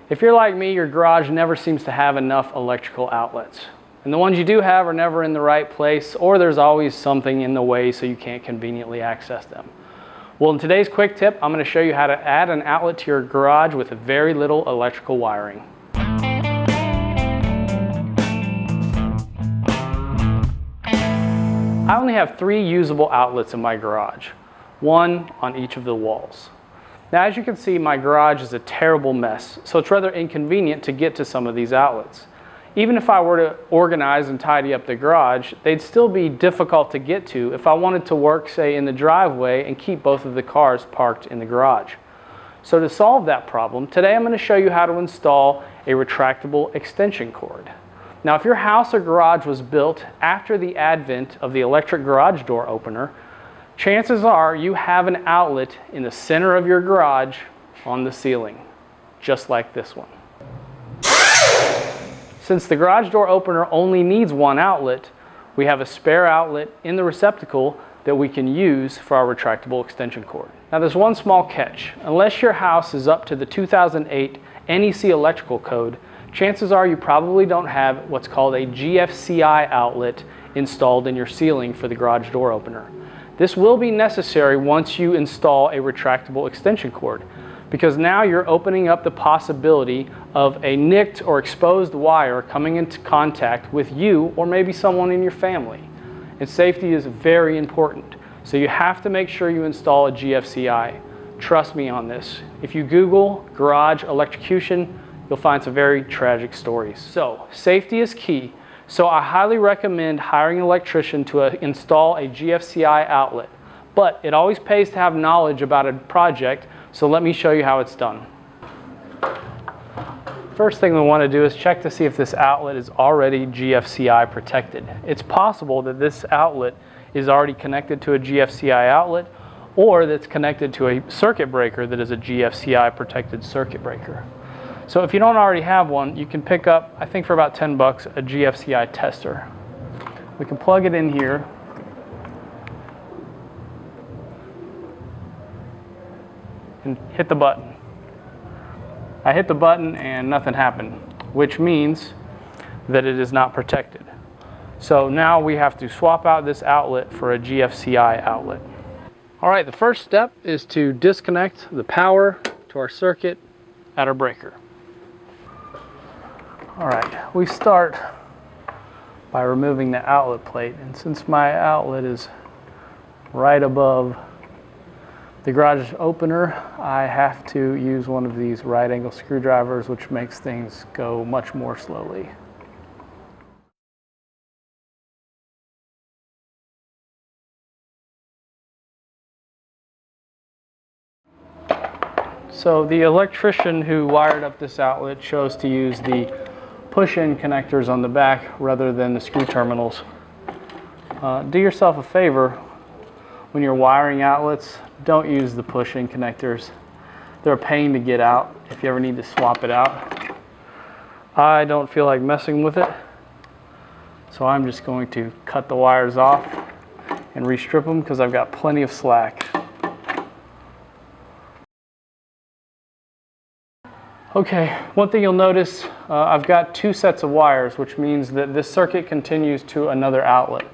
If you're like me, your garage never seems to have enough electrical outlets. And the ones you do have are never in the right place, or there's always something in the way so you can't conveniently access them. Well, in today's quick tip, I'm going to show you how to add an outlet to your garage with very little electrical wiring. I only have 3 usable outlets in my garage, 1 on each of the walls. Now, as you can see, my garage is a terrible mess, so it's rather inconvenient to get to some of these outlets. Even if I were to organize and tidy up the garage, they'd still be difficult to get to if I wanted to work, say, in the driveway and keep both of the cars parked in the garage. So to solve that problem, today I'm going to show you how to install a retractable extension cord. Now, if your house or garage was built after the advent of the electric garage door opener, chances are you have an outlet in the center of your garage on the ceiling, just like this one. Since the garage door opener only needs 1 outlet, we have a spare outlet in the receptacle that we can use for our retractable extension cord. Now, there's one small catch. Unless your house is up to the 2008 NEC electrical code, chances are you probably don't have what's called a GFCI outlet installed in your ceiling for the garage door opener. This will be necessary once you install a retractable extension cord, because now you're opening up the possibility of a nicked or exposed wire coming into contact with you or maybe someone in your family. And safety is very important, so you have to make sure you install a GFCI. Trust me on this. If you Google garage electrocution, you'll find some very tragic stories. So, safety is key. So I highly recommend hiring an electrician to install a GFCI outlet. But it always pays to have knowledge about a project, so let me show you how it's done. First thing we want to do is check to see if this outlet is already GFCI protected. It's possible that this outlet is already connected to a GFCI outlet, or that's connected to a circuit breaker that is a GFCI protected circuit breaker. So if you don't already have one, you can pick up, I think for about 10 bucks, a GFCI tester. We can plug it in here. And hit the button. I hit the button and nothing happened, which means that it is not protected. So now we have to swap out this outlet for a GFCI outlet. All right, the first step is to disconnect the power to our circuit at our breaker. All right, we start by removing the outlet plate, and since my outlet is right above the garage opener, I have to use one of these right angle screwdrivers, which makes things go much more slowly. So the electrician who wired up this outlet chose to use the push-in connectors on the back rather than the screw terminals. Do yourself a favor when you're wiring outlets, don't use the push-in connectors. They're a pain to get out if you ever need to swap it out. I don't feel like messing with it, so I'm just going to cut the wires off and restrip them because I've got plenty of slack. Okay, one thing you'll notice, I've got 2 sets of wires, which means that this circuit continues to another outlet.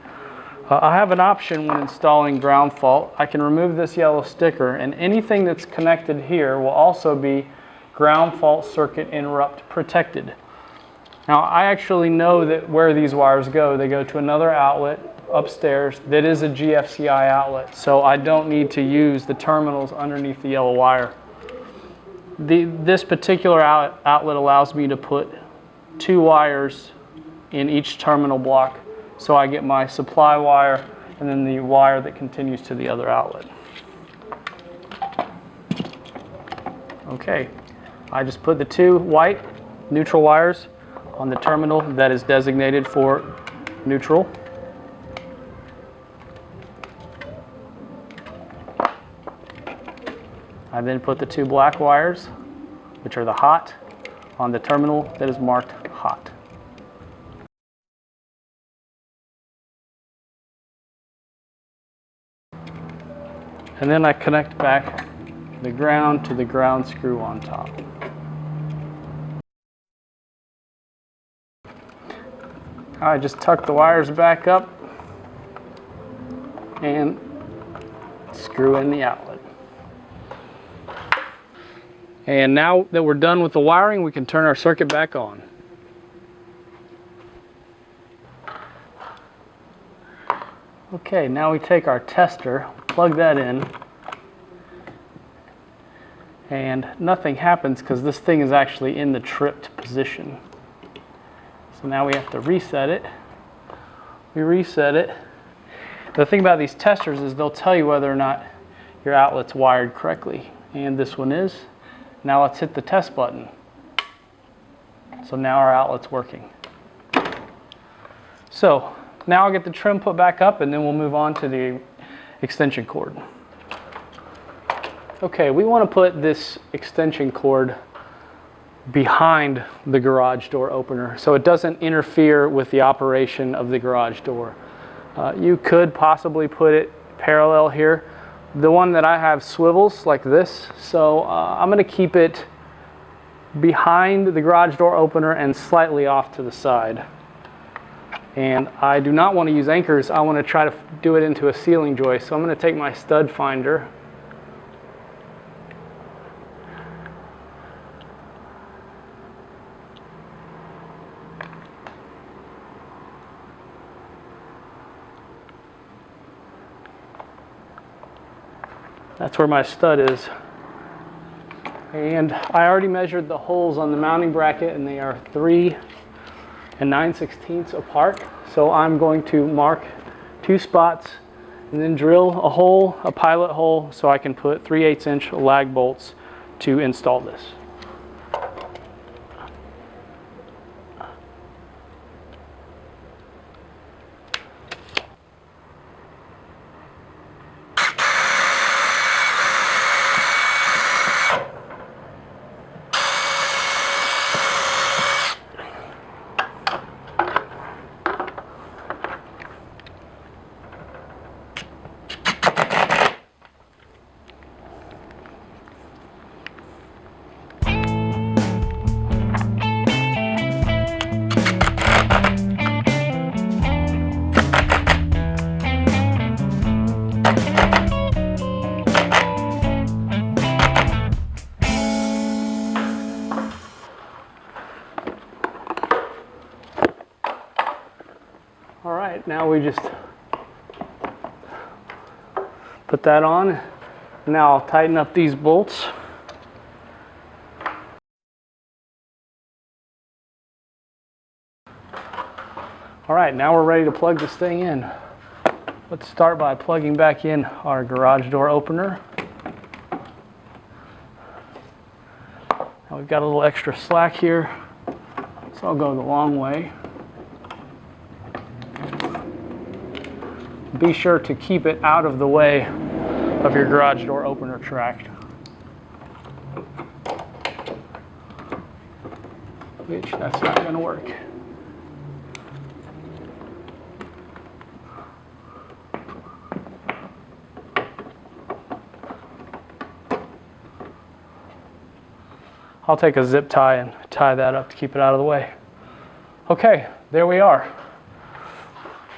I have an option when installing ground fault. I can remove this yellow sticker, and anything that's connected here will also be ground fault circuit interrupt protected. Now, I actually know that where these wires go, they go to another outlet upstairs that is a GFCI outlet, so I don't need to use the terminals underneath the yellow wire. This particular outlet allows me to put 2 wires in each terminal block, so I get my supply wire and then the wire that continues to the other outlet. Okay, I just put the 2 white neutral wires on the terminal that is designated for neutral. I then put the 2 black wires, which are the hot, on the terminal that is marked hot. And then I connect back the ground to the ground screw on top. I just tuck the wires back up and screw in the outlet. And now that we're done with the wiring, we can turn our circuit back on. Okay, now we take our tester, plug that in, and nothing happens because this thing is actually in the tripped position. So now we have to reset it. We reset it. The thing about these testers is they'll tell you whether or not your outlet's wired correctly, and this one is. Now let's hit the test button. So now our outlet's working. So now I'll get the trim put back up and then we'll move on to the extension cord. Okay, we want to put this extension cord behind the garage door opener so it doesn't interfere with the operation of the garage door. You could possibly put it parallel here. The one that I have swivels like this, so I'm going to keep it behind the garage door opener and slightly off to the side. And I do not want to use anchors. I want to try to do it into a ceiling joist. So I'm going to take my stud finder. That's where my stud is. And I already measured the holes on the mounting bracket and they are 3 9/16 apart. So I'm going to mark 2 spots and then drill a hole, a pilot hole, so I can put 3/8" lag bolts to install this. All right, now we just put that on. Now I'll tighten up these bolts. All right, now we're ready to plug this thing in. Let's start by plugging back in our garage door opener. Now we've got a little extra slack here, so I'll go the long way. Be sure to keep it out of the way of your garage door opener track, which that's not going to work. I'll take a zip tie and tie that up to keep it out of the way. Okay, there we are.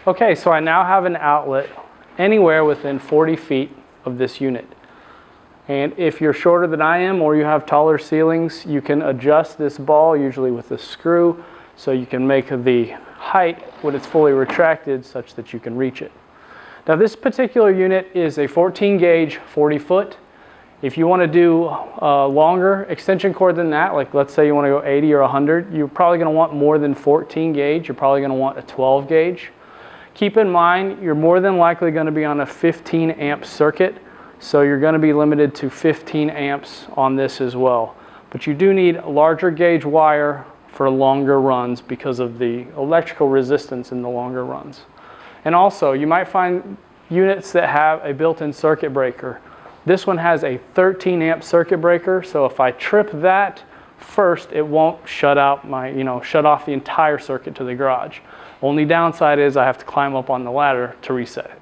Okay, so I now have an outlet anywhere within 40 feet of this unit. And if you're shorter than I am or you have taller ceilings, you can adjust this ball, usually with a screw, so you can make the height when it's fully retracted such that you can reach it. Now this particular unit is a 14 gauge, 40 foot. If you want to do a longer extension cord than that, like let's say you want to go 80 or 100, you're probably going to want more than 14 gauge. You're probably going to want a 12 gauge. Keep in mind, you're more than likely going to be on a 15 amp circuit, so you're going to be limited to 15 amps on this as well. But you do need larger gauge wire for longer runs because of the electrical resistance in the longer runs. And also, you might find units that have a built-in circuit breaker. This one has a 13 amp circuit breaker, so if I trip that first, it won't shut out shut off the entire circuit to the garage. Only downside is I have to climb up on the ladder to reset it.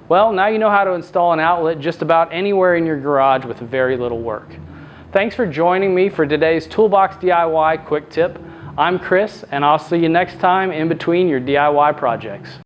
Well, now you know how to install an outlet just about anywhere in your garage with very little work. Thanks for joining me for today's Toolbox DIY quick tip. I'm Chris, and I'll see you next time in between your DIY projects.